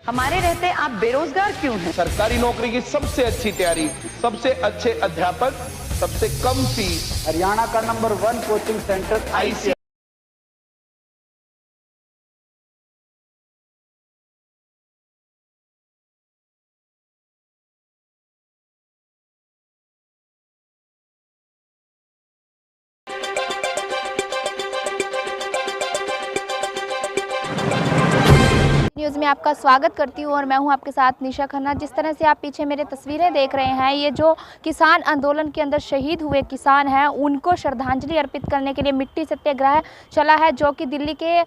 हमारे रहते आप बेरोजगार क्यों हैं? सरकारी नौकरी की सबसे अच्छी तैयारी, सबसे अच्छे अध्यापक, सबसे कम फीस। हरियाणा का number 1 coaching centre ICSE. News में आपका स्वागत करती हूँ और मैं हूँ आपके साथ निशा खन्ना। जिस तरह से आप पीछे मेरे तस्वीरें देख रहे हैं, ये जो किसान आंदोलन के अंदर शहीद हुए किसान हैं, उनको श्रद्धांजलि अर्पित करने के लिए मिट्टी सत्याग्रह चला है, जो कि दिल्ली के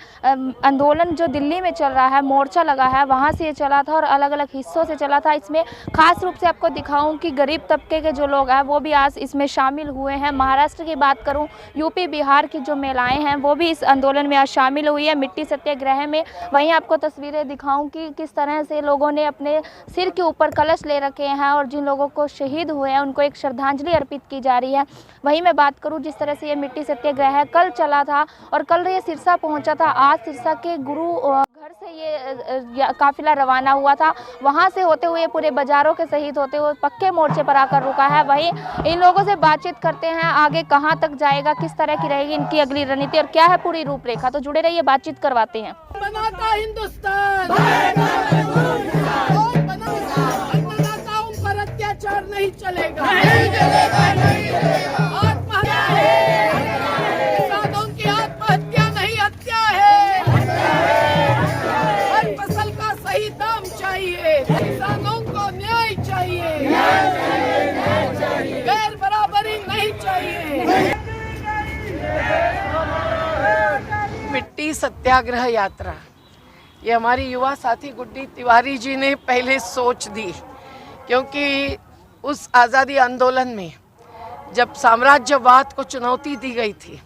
आंदोलन जो दिल्ली में चल रहा है, मोर्चा लगा है, वहाँ से ये चला था और अलग अलग हिस्सों से चला था। इसमें खास रूप से आपको दिखाऊँ कि गरीब तबके के जो लोग हैं वो भी आज इसमें शामिल हुए हैं। महाराष्ट्र की बात करूँ, यूपी बिहार की जो महिलाएँ हैं वो भी इस आंदोलन में आज शामिल हुई है मिट्टी सत्याग्रह में। वहीं आपको तस्वीरें दिखाऊं कि किस तरह से लोगों ने अपने सिर के ऊपर कलश ले रखे हैं और जिन लोगों को शहीद हुए हैं उनको एक श्रद्धांजलि अर्पित की जा रही है। वहीं मैं बात करूं, जिस तरह से ये मिट्टी सत्याग्रह कल चला था और कल ये सिरसा पहुंचा था, आज सिरसा के गुरु घर से ये काफिला रवाना हुआ था। वहां से होते हुए पूरे बाजारों के शहीद होते हुए पक्के मोर्चे पर आकर रुका है। वहीं इन लोगों से बातचीत करते हैं, आगे कहां तक जाएगा, किस तरह की रहेगी इनकी अगली रणनीति और क्या है पूरी रूपरेखा। तो जुड़े रहिए, बातचीत करवाते हैं। बनाता हिंदुस्तान, अन्नदाताओं पर अत्याचार नहीं चलेगा, आत्महत्या है, किसानों की आत्महत्या नहीं हत्या है। हर फसल का सही दाम चाहिए, किसानों को न्याय चाहिए, गैर बराबरी नहीं चाहिए। मिट्टी सत्याग्रह यात्रा, ये हमारी युवा साथी गुड्डी तिवारी जी ने पहले सोच दी, क्योंकि उस आज़ादी आंदोलन में जब साम्राज्यवाद को चुनौती दी गई थी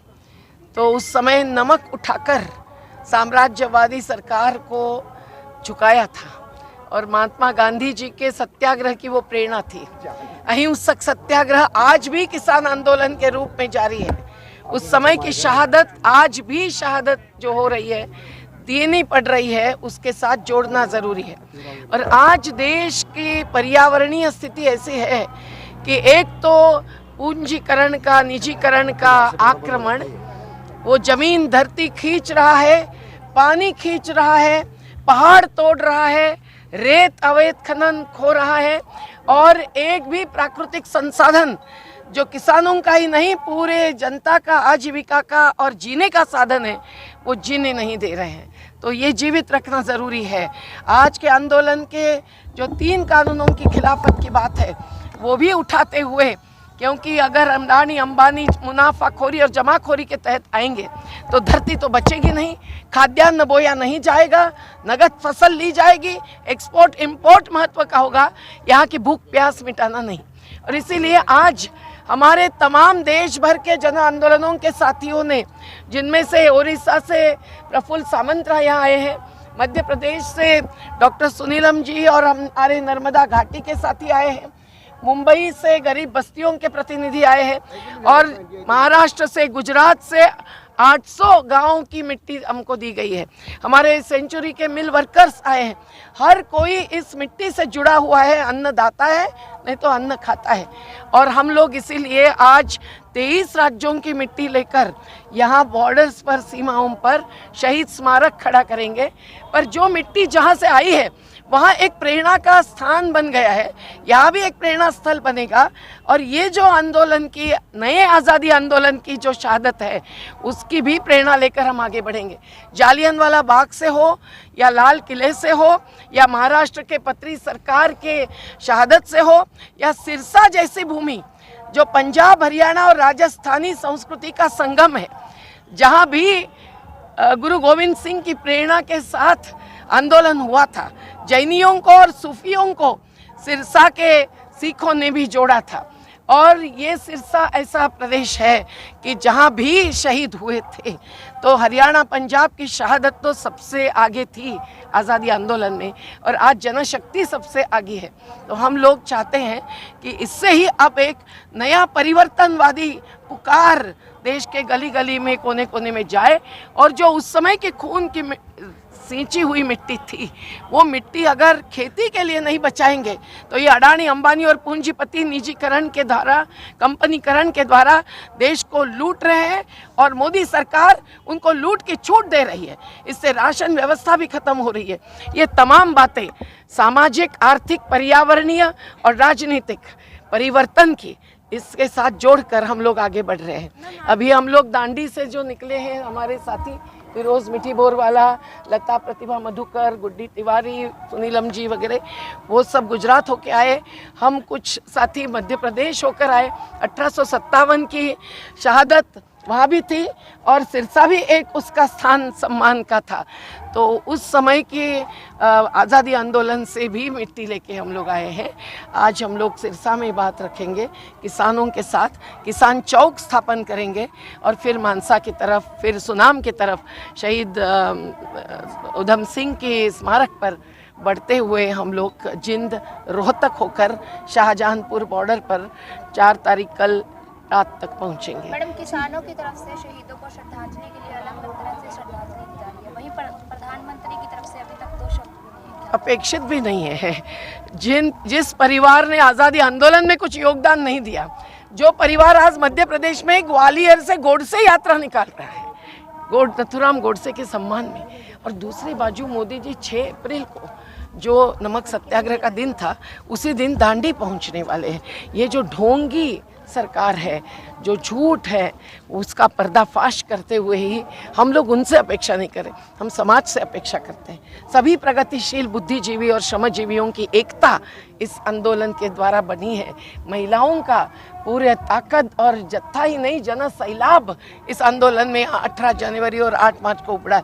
तो उस समय नमक उठाकर साम्राज्यवादी सरकार को झुकाया था और महात्मा गांधी जी के सत्याग्रह की वो प्रेरणा थी। अहिंसक सत्याग्रह आज भी किसान आंदोलन के रूप में जारी है। उस समय की शहादत आज भी शहादत जो हो रही है, देनी पड़ रही है, उसके साथ जोड़ना ज़रूरी है। और आज देश की पर्यावरणीय स्थिति ऐसी है कि एक तो पूंजीकरण का, निजीकरण का आक्रमण, वो जमीन धरती खींच रहा है, पानी खींच रहा है, पहाड़ तोड़ रहा है, रेत अवैध खनन खो रहा है और एक भी प्राकृतिक संसाधन जो किसानों का ही नहीं पूरे जनता का आजीविका का और जीने का साधन है, वो जीने नहीं दे रहे हैं। तो ये जीवित रखना ज़रूरी है। आज के आंदोलन के जो 3 कानूनों की खिलाफत की बात है वो भी उठाते हुए, क्योंकि अगर अडानी अंबानी मुनाफाखोरी और जमाखोरी के तहत आएंगे तो धरती तो बचेगी नहीं, खाद्यान्न बोया नहीं जाएगा, नगद फसल ली जाएगी, एक्सपोर्ट इंपोर्ट महत्व का होगा, यहाँ की भूख प्यास मिटाना नहीं। और इसीलिए आज हमारे तमाम देश भर के जन आंदोलनों के साथियों ने, जिनमें से उड़ीसा से प्रफुल्ल सामंतरा यहाँ आए हैं, मध्य प्रदेश से डॉक्टर सुनीलम जी और हमारे नर्मदा घाटी के साथी आए हैं, मुंबई से गरीब बस्तियों के प्रतिनिधि आए हैं और महाराष्ट्र से, गुजरात से 800 गाँव की मिट्टी हमको दी गई है। हमारे सेंचुरी के मिल वर्कर्स आए हैं। हर कोई इस मिट्टी से जुड़ा हुआ है, अन्नदाता है, नहीं तो अन्न खाता है। और हम लोग इसीलिए आज 23 राज्यों की मिट्टी लेकर यहाँ बॉर्डर्स पर, सीमाओं पर शहीद स्मारक खड़ा करेंगे। पर जो मिट्टी जहाँ से आई है वहाँ एक प्रेरणा का स्थान बन गया है, यहाँ भी एक प्रेरणा स्थल बनेगा। और ये जो आंदोलन की, नए आज़ादी आंदोलन की जो शहादत है, उसकी भी प्रेरणा लेकर हम आगे बढ़ेंगे। जालियनवाला बाग से हो या लाल किले से हो या महाराष्ट्र के पत्री सरकार के शहादत से हो या सिरसा जैसी भूमि जो पंजाब, हरियाणा और राजस्थानी संस्कृति का संगम है, जहाँ भी गुरु गोविंद सिंह की प्रेरणा के साथ आंदोलन हुआ था, जैनियों को और सूफियों को सिरसा के सिखों ने भी जोड़ा था। और ये सिरसा ऐसा प्रदेश है कि जहाँ भी शहीद हुए थे, तो हरियाणा, पंजाब की शहादत तो सबसे आगे थी आज़ादी आंदोलन में, और आज जनशक्ति सबसे आगे है। तो हम लोग चाहते हैं कि इससे ही अब एक नया परिवर्तनवादी पुकार देश के गली गली में, कोने कोने में जाए, और जो उस समय के खून की सींची हुई मिट्टी थी। वो मिट्टी अगर खेती के लिए नहीं बचाएंगे तो ये अडानी अंबानी और पूंजीपति निजीकरण के द्वारा, कंपनीकरण के द्वारा देश को लूट रहे हैं और मोदी सरकार उनको लूट की छूट दे रही है। इससे राशन व्यवस्था भी खत्म हो रही है। ये तमाम बातें सामाजिक, आर्थिक, पर्यावरणीय और राजनीतिक परिवर्तन की इसके साथ जोड़कर हम लोग आगे बढ़ रहे हैं। अभी हम लोग दांडी से जो निकले हैं, हमारे साथी फिरोज मिठी बोरवाला, लता प्रतिभा मधुकर, गुड्डी तिवारी, सुनीलम जी वगैरह, वो सब गुजरात होके आए। हम कुछ साथी मध्य प्रदेश होकर आए। 1857 की शहादत वहाँ भी थी और सिरसा भी एक उसका स्थान सम्मान का था। तो उस समय के आज़ादी आंदोलन से भी मिट्टी लेके हम लोग आए हैं। आज हम लोग सिरसा में बात रखेंगे किसानों के साथ, किसान चौक स्थापन करेंगे और फिर मानसा की तरफ, फिर सुनाम की तरफ शहीद उधम सिंह के स्मारक पर बढ़ते हुए हम लोग जिंद रोहतक होकर शाहजहांपुर बॉर्डर पर 4 तारीख कल रात तक पहुंचेंगे। मैडम, किसानों की तरफ से शहीदों को श्रद्धांजलि के लिए अलग अलग तरह से श्रद्धांजलि दी जा रही है, वहीं पर प्रधानमंत्री की तरफ से अभी तक 2 शब्द नहीं है। अपेक्षित भी नहीं है। जिस परिवार ने आज़ादी आंदोलन में कुछ योगदान नहीं दिया, जो परिवार आज मध्य प्रदेश में ग्वालियर से गोडसे यात्रा निकाल रहा है, नथुराम गोडसे के सम्मान में, और दूसरी बाजू मोदी जी 6 अप्रैल को जो नमक सत्याग्रह का दिन था, उसी दिन दांडी पहुंचने वाले हैं। ये जो ढोंगी सरकार है, जो झूठ है, उसका पर्दाफाश करते हुए ही हम लोग उनसे अपेक्षा नहीं करें, हम समाज से अपेक्षा करते हैं। सभी प्रगतिशील बुद्धिजीवी और श्रमजीवियों की एकता इस आंदोलन के द्वारा बनी है। महिलाओं का पूरे ताकत और जत्था ही नहीं, जन सैलाब इस आंदोलन में 18 जनवरी और 8 मार्च को उमड़ा।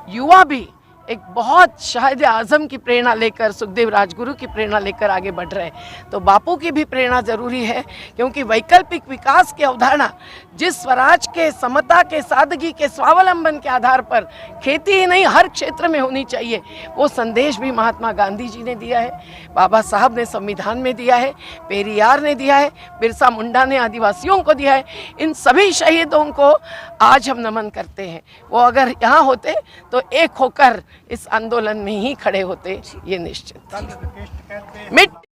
युवा भी एक बहुत शाहिद आज़म की प्रेरणा लेकर, सुखदेव राजगुरु की प्रेरणा लेकर आगे बढ़ रहे हैं। तो बापू की भी प्रेरणा जरूरी है, क्योंकि वैकल्पिक विकास की अवधारणा जिस स्वराज के, समता के, सादगी के, स्वावलंबन के आधार पर खेती ही नहीं हर क्षेत्र में होनी चाहिए, वो संदेश भी महात्मा गांधी जी ने दिया है, बाबा साहब ने संविधान में दिया है, पेरियार ने दिया है, बिरसा मुंडा ने आदिवासियों को दिया है। इन सभी शहीदों को आज हम नमन करते हैं। वो अगर यहाँ होते तो एक होकर इस आंदोलन में ही खड़े होते, ये निश्चित। मिट्टी